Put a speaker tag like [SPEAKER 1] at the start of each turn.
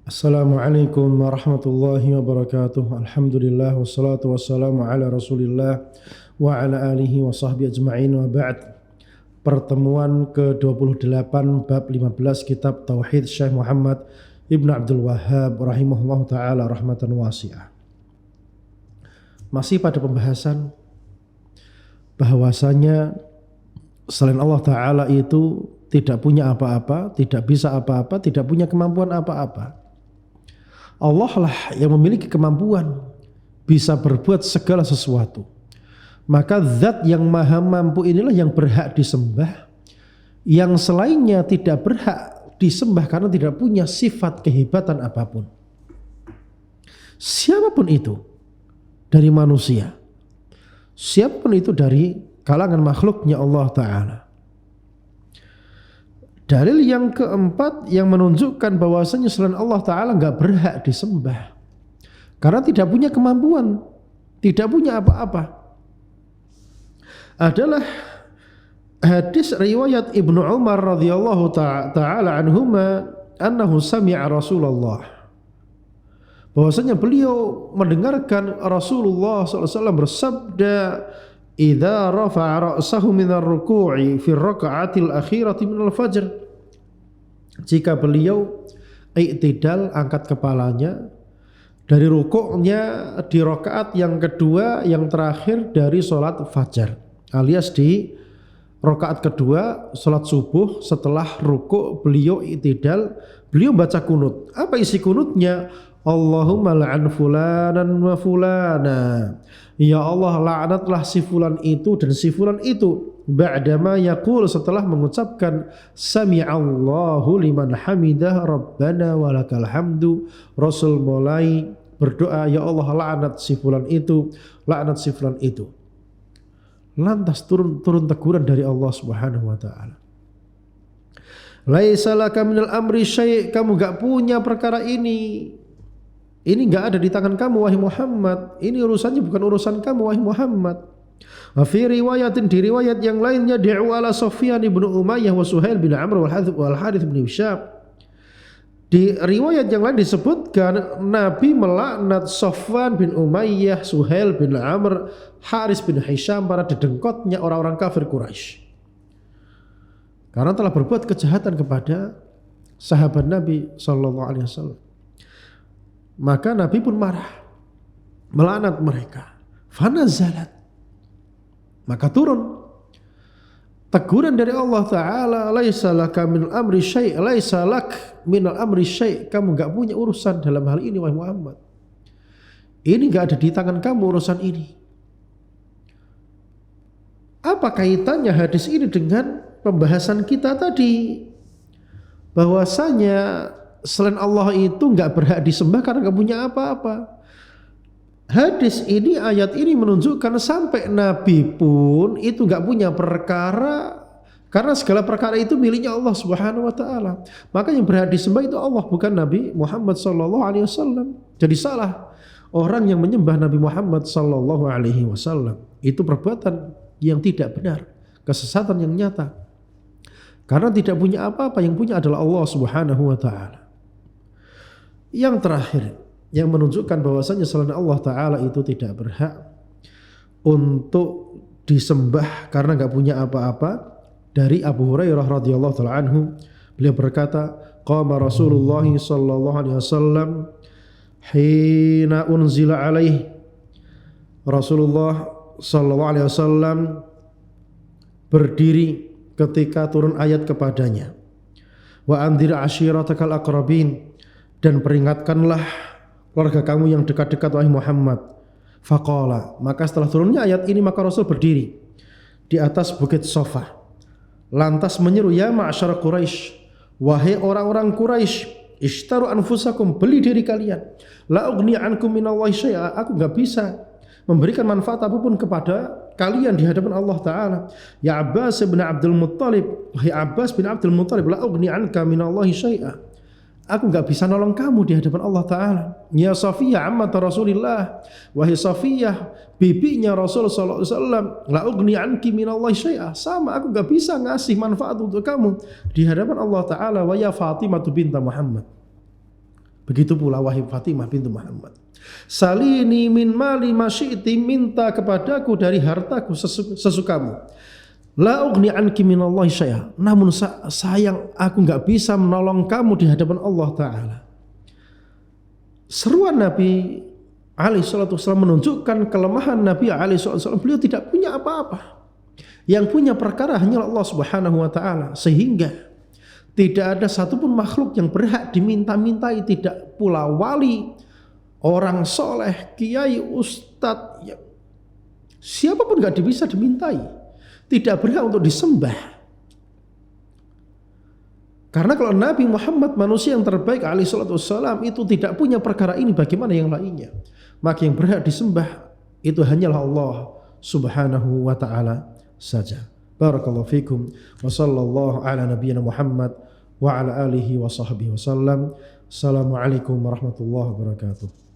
[SPEAKER 1] Assalamualaikum warahmatullahi wabarakatuh. Alhamdulillah wassalatu wassalamu ala Rasulillah wa ala alihi wa sahbihi ajma'in wa ba'd. Pertemuan ke-28 bab 15 kitab Tauhid Syekh Muhammad Ibn Abdul Wahhab rahimahullah ta'ala rahmatan wasi'ah. Masih pada pembahasan bahwasanya selain Allah Ta'ala itu tidak punya apa-apa, tidak bisa apa-apa, tidak punya kemampuan apa-apa. Allah lah yang memiliki kemampuan bisa berbuat segala sesuatu. Maka zat yang maha mampu inilah yang berhak disembah. Yang selainnya tidak berhak disembah karena tidak punya sifat kehebatan apapun. Siapapun itu dari manusia, siapapun itu dari kalangan makhluknya Allah Ta'ala. Dalil yang keempat yang menunjukkan bahwasanya selain Allah Ta'ala nggak berhak disembah karena tidak punya kemampuan, tidak punya apa-apa, adalah hadis riwayat Ibnu Umar radhiyallahu ta'ala anhuma annahu sami'a Rasulullah, bahwasanya beliau mendengarkan Rasulullah SAW bersabda, idza rafa'a ra'sahu minar ruku'i fi raka'atil akhirati minal fajr, jika beliau i'tidal angkat kepalanya dari rukuknya di rakaat yang kedua yang terakhir dari salat fajar, alias di rakaat kedua salat subuh setelah rukuk beliau i'tidal, beliau baca kunut. Apa isi kunutnya? Allahumma la'an fulanan wa fulana, ya Allah laknatlah si fulan itu dan si fulan itu. Ba'dama yaqul, setelah mengucapkan sami'allahu liman hamidah rabbana walakal hamdu, Rasul mulai berdoa, ya Allah laknat si fulan itu, laknat si fulan itu. Lantas turun teguran dari Allah Subhanahu wa taala. Laisa laka minal amri syai', kamu enggak punya perkara ini. Ini enggak ada di tangan kamu wahai Muhammad. Ini urusannya bukan urusan kamu wahai Muhammad. Wa fi riwayatin, di riwayat yang lainnya, di'u ala Sufyan bin Umayyah wa Suhail bin Amr wal Harith bin Hisham. Di riwayat yang lain disebutkan Nabi melaknat Sufyan bin Umayyah, Suhail bin Amr, Harith bin Hisham, para dedengkotnya orang-orang kafir Quraisy, karena telah berbuat kejahatan kepada sahabat Nabi sallallahu alaihi wasallam. Maka Nabi pun marah, melaknat mereka. Fanazalat, maka turun teguran dari Allah Ta'ala, laisa laka minal amri syai', laisa lak minal amri syai', kamu enggak punya urusan dalam hal ini wahai Muhammad. Ini enggak ada di tangan kamu urusan ini. Apa kaitannya hadis ini dengan pembahasan kita tadi, bahwasanya selain Allah itu enggak berhak disembah karena enggak punya apa-apa? Hadis ini, ayat ini menunjukkan sampai Nabi pun itu enggak punya perkara, karena segala perkara itu miliknya Allah Subhanahu wa taala. Maka yang berhak disembah itu Allah, bukan Nabi Muhammad sallallahu alaihi wasallam. Jadi salah orang yang menyembah Nabi Muhammad sallallahu alaihi wasallam. Itu perbuatan yang tidak benar, kesesatan yang nyata. Karena tidak punya apa-apa, yang punya adalah Allah Subhanahu wa taala. Yang terakhir yang menunjukkan bahwasanya selain Allah Ta'ala itu tidak berhak untuk disembah karena enggak punya apa-apa, dari Abu Hurairah radhiyallahu ta'ala anhu, beliau berkata, qama Rasulullah sallallahu alaihi wasallam hina unzila alaihi, Rasulullah sallallahu alaihi wasallam berdiri ketika turun ayat kepadanya, wa anzir ashiratakal aqrabin, dan peringatkanlah keluarga kamu yang dekat-dekat wahai Muhammad. Faqala, maka setelah turunnya ayat ini maka Rasul berdiri di atas bukit Safa, lantas menyeru, ya ma'syar Quraisy, wahai orang-orang Quraisy, ishtaru anfusakum, beli diri kalian, la ughni ankum minallahi syai'a, aku enggak bisa memberikan manfaat apapun kepada kalian di hadapan Allah Ta'ala. Ya Abbas bin Abdul Muttalib, wahai Abbas bin Abdul Muttalib, la ughni anka minallahi syai'a, aku enggak bisa nolong kamu di hadapan Allah Ta'ala. Ya Safiyah ammat Rasulillah, wahai Safiyah bibinya Rasul sallallahu alaihi wasallam, la ughni anki minallahi syai'a, sama aku enggak bisa ngasih manfaat untuk kamu di hadapan Allah Ta'ala. Wa ya Fatimah binta Muhammad, Begitu pula wahai Fatimah bintu Muhammad. Salini min mali masyi'ti, minta kepadaku dari hartaku sesukamu. La ughni anki minallahi syai'a. Namun sayang aku enggak bisa menolong kamu di hadapan Allah Ta'ala. Seruan Nabi alaihi salatu wasallam menunjukkan kelemahan Nabi alaihi salatu wasallam. Beliau tidak punya apa-apa. Yang punya perkara hanyalah Allah Subhanahu wa taala, sehingga tidak ada satupun makhluk yang berhak diminta-mintai, tidak pula wali, orang soleh, kiai, ustadz, ya, siapapun gak bisa dimintai, tidak berhak untuk disembah. Karena kalau Nabi Muhammad manusia yang terbaik alaihi salatu wassalam itu tidak punya perkara ini, bagaimana yang lainnya? Maka yang berhak disembah itu hanyalah Allah Subhanahu wa ta'ala saja. Barakallahu fikum wa sallallahu ala nabiyyina Muhammad wa ala alihi wa sahbihi wasallam. Assalamualaikum warahmatullahi wabarakatuh.